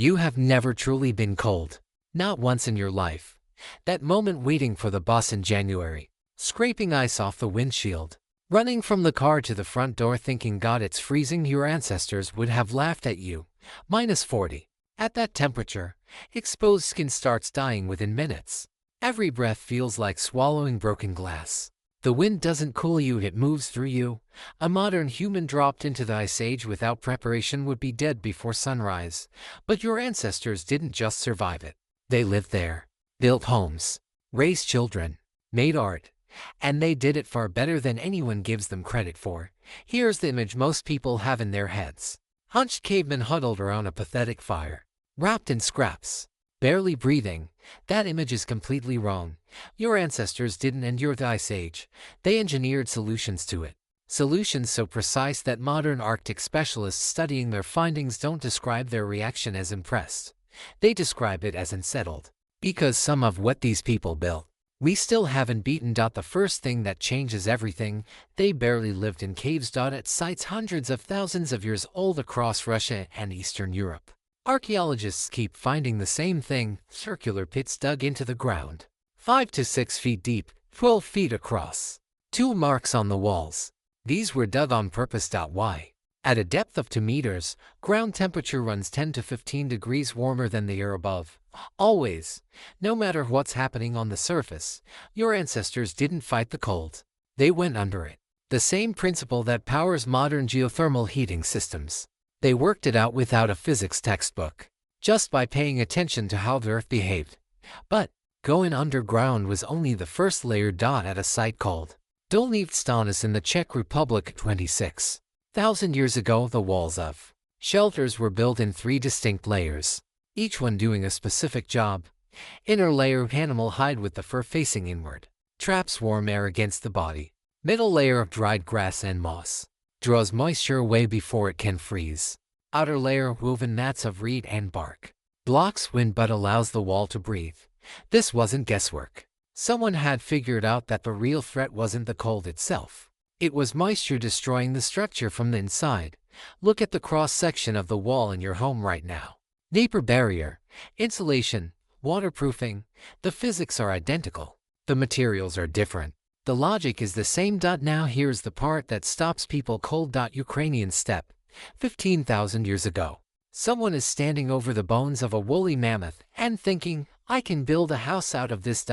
You have never truly been cold. Not once in your life. That moment waiting for the bus in January, scraping ice off the windshield, running from the car to the front door thinking God it's freezing. Your ancestors would have laughed at you. -40. At that temperature, exposed skin starts dying within minutes. Every breath feels like swallowing broken glass. The wind doesn't cool you, it moves through you. A modern human dropped into the ice age without preparation would be dead before sunrise. But your ancestors didn't just survive it. They lived there, built homes, raised children, made art, and they did it far better than anyone gives them credit for. Here's the image most people have in their heads. Hunched cavemen huddled around a pathetic fire, wrapped in scraps, barely breathing. That image is completely wrong. Your ancestors didn't endure the ice age. They engineered solutions to it. Solutions so precise that modern Arctic specialists studying their findings don't describe their reaction as impressed. They describe it as unsettled. Because some of what these people built, we still haven't beaten. The first thing that changes everything, they barely lived in caves. At sites hundreds of thousands of years old across Russia and Eastern Europe. Archaeologists keep finding the same thing, circular pits dug into the ground, 5 to 6 feet deep, 12 feet across. Tool marks on the walls. These were dug on purpose. Why? At a depth of 2 meters, ground temperature runs 10 to 15 degrees warmer than the air above. Always. No matter what's happening on the surface, your ancestors didn't fight the cold. They went under it. The same principle that powers modern geothermal heating systems. They worked it out without a physics textbook, just by paying attention to how the Earth behaved. But going underground was only the first layer. At a site called Dolní Stanis in the Czech Republic 26,000 years ago, the walls of shelters were built in 3 distinct layers, each one doing a specific job. Inner layer, animal hide with the fur facing inward, traps warm air against the body. Middle layer of dried grass and moss, draws moisture away before it can freeze. Outer layer, woven mats of reed and bark, blocks wind but allows the wall to breathe. This wasn't guesswork. Someone had figured out that the real threat wasn't the cold itself. It was moisture destroying the structure from the inside. Look at the cross-section of the wall in your home right now. Vapor barrier, insulation, waterproofing, the physics are identical. The materials are different. The logic is the same. Now here's the part that stops people cold. Ukrainian steppe, 15,000 years ago. Someone is standing over the bones of a woolly mammoth and thinking, I can build a house out of this.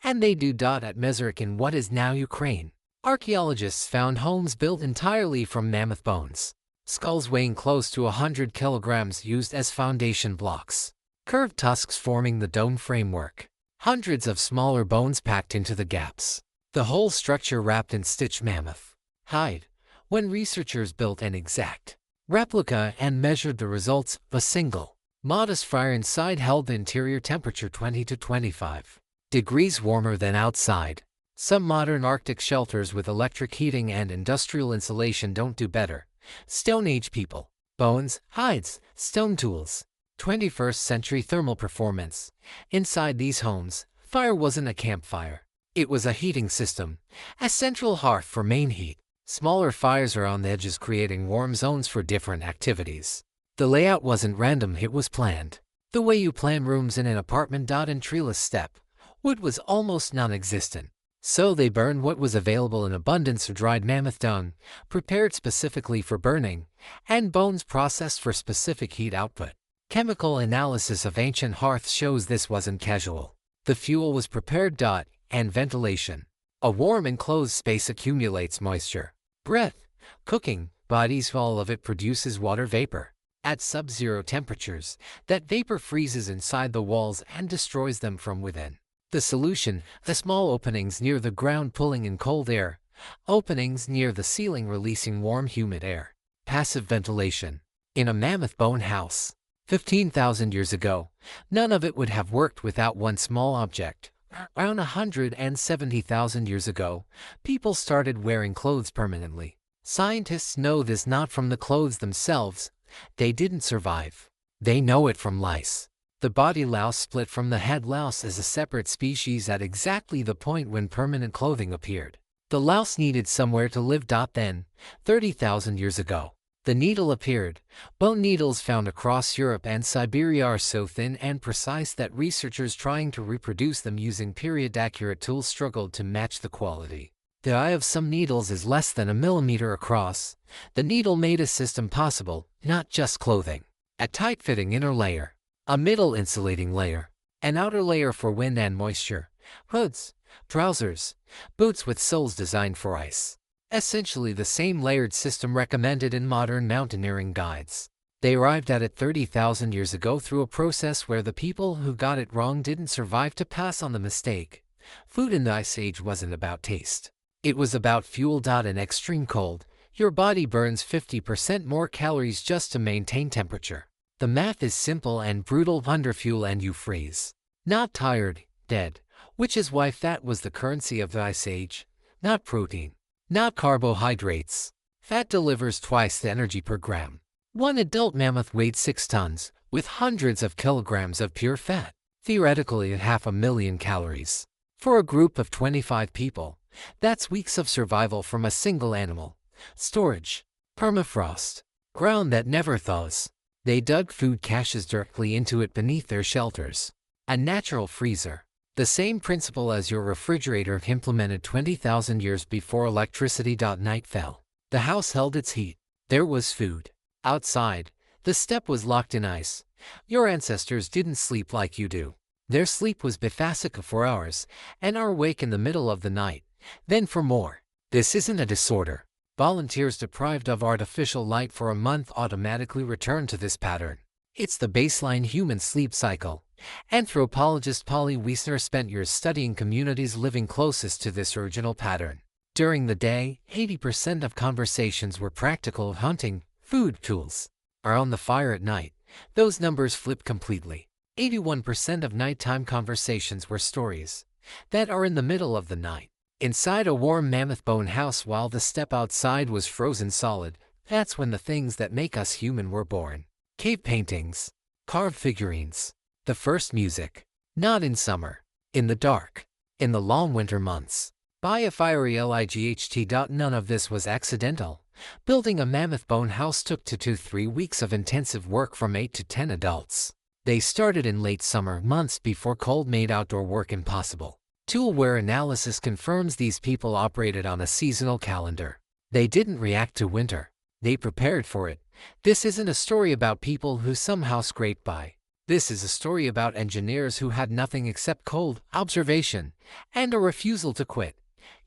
And they do. At Mezrich in what is now Ukraine, archaeologists found homes built entirely from mammoth bones. Skulls weighing close to 100 kilograms used as foundation blocks. Curved tusks forming the dome framework. Hundreds of smaller bones packed into the gaps. The whole structure wrapped in stitched mammoth hide. When researchers built an exact replica and measured the results, a single modest fire inside held the interior temperature 20 to 25 degrees warmer than outside. Some modern Arctic shelters with electric heating and industrial insulation don't do better. Stone Age people, bones, hides, stone tools. 21st century thermal performance. Inside these homes, fire wasn't a campfire. It was a heating system, a central hearth for main heat. Smaller fires around the edges creating warm zones for different activities. The layout wasn't random, it was planned. The way you plan rooms in an apartment. In treeless steppe, wood was almost non-existent. So they burned what was available in abundance of dried mammoth dung, prepared specifically for burning, and bones processed for specific heat output. Chemical analysis of ancient hearths shows this wasn't casual. The fuel was prepared. And ventilation. A warm enclosed space accumulates moisture. Breath, cooking, bodies, all of it produces water vapor. At sub-zero temperatures, that vapor freezes inside the walls and destroys them from within. The solution, the small openings near the ground pulling in cold air, openings near the ceiling releasing warm humid air. Passive ventilation. In a mammoth bone house, 15,000 years ago, none of it would have worked without one small object. Around 170,000 years ago, people started wearing clothes permanently. Scientists know this not from the clothes themselves. They didn't survive. They know it from lice. The body louse split from the head louse as a separate species at exactly the point when permanent clothing appeared. The louse needed somewhere to live. Then, 30,000 years ago, The needle appeared. Bone needles found across Europe and Siberia are so thin and precise that researchers trying to reproduce them using period-accurate tools struggled to match the quality. The eye of some needles is less than a millimeter across. The needle made a system possible, not just clothing. A tight-fitting inner layer, a middle insulating layer, an outer layer for wind and moisture, hoods, trousers, boots with soles designed for ice. Essentially the same layered system recommended in modern mountaineering guides. They arrived at it 30,000 years ago through a process where the people who got it wrong didn't survive to pass on the mistake. Food in the Ice Age wasn't about taste. It was about fuel. In extreme cold, your body burns 50% more calories just to maintain temperature. The math is simple and brutal: under fuel and you freeze. Not tired, dead. Which is why fat was the currency of the Ice Age. Not protein. Not carbohydrates. Fat delivers twice the energy per gram. One adult mammoth weighed 6 tons, with hundreds of kilograms of pure fat. Theoretically at 500,000 calories. For a group of 25 people, that's weeks of survival from a single animal. Storage. Permafrost. Ground that never thaws. They dug food caches directly into it beneath their shelters. A natural freezer. The same principle as your refrigerator implemented 20,000 years before electricity. Night fell. The house held its heat. There was food. Outside, the steppe was locked in ice. Your ancestors didn't sleep like you do. Their sleep was biphasic for hours, and are awake in the middle of the night, then for more. This isn't a disorder. Volunteers deprived of artificial light for a month automatically return to this pattern. It's the baseline human sleep cycle. Anthropologist Polly Wiesner spent years studying communities living closest to this original pattern. During the day, 80% of conversations were practical: hunting, food, tools. Around the fire at night, those numbers flipped completely. 81% of nighttime conversations were stories that are in the middle of the night. Inside a warm mammoth bone house while the steppe outside was frozen solid, that's when the things that make us human were born. Cave paintings, carved figurines, the first music. Not in summer, in the dark, in the long winter months. By a fiery light. None of this was accidental. Building a mammoth bone house took 2 to 3 weeks of intensive work from 8 to 10 adults. They started in late summer, months before cold made outdoor work impossible. Toolware analysis confirms these people operated on a seasonal calendar. They didn't react to winter. They prepared for it. This isn't a story about people who somehow scraped by. This is a story about engineers who had nothing except cold, observation, and a refusal to quit.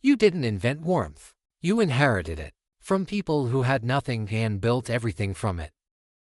You didn't invent warmth. You inherited it from people who had nothing and built everything from it.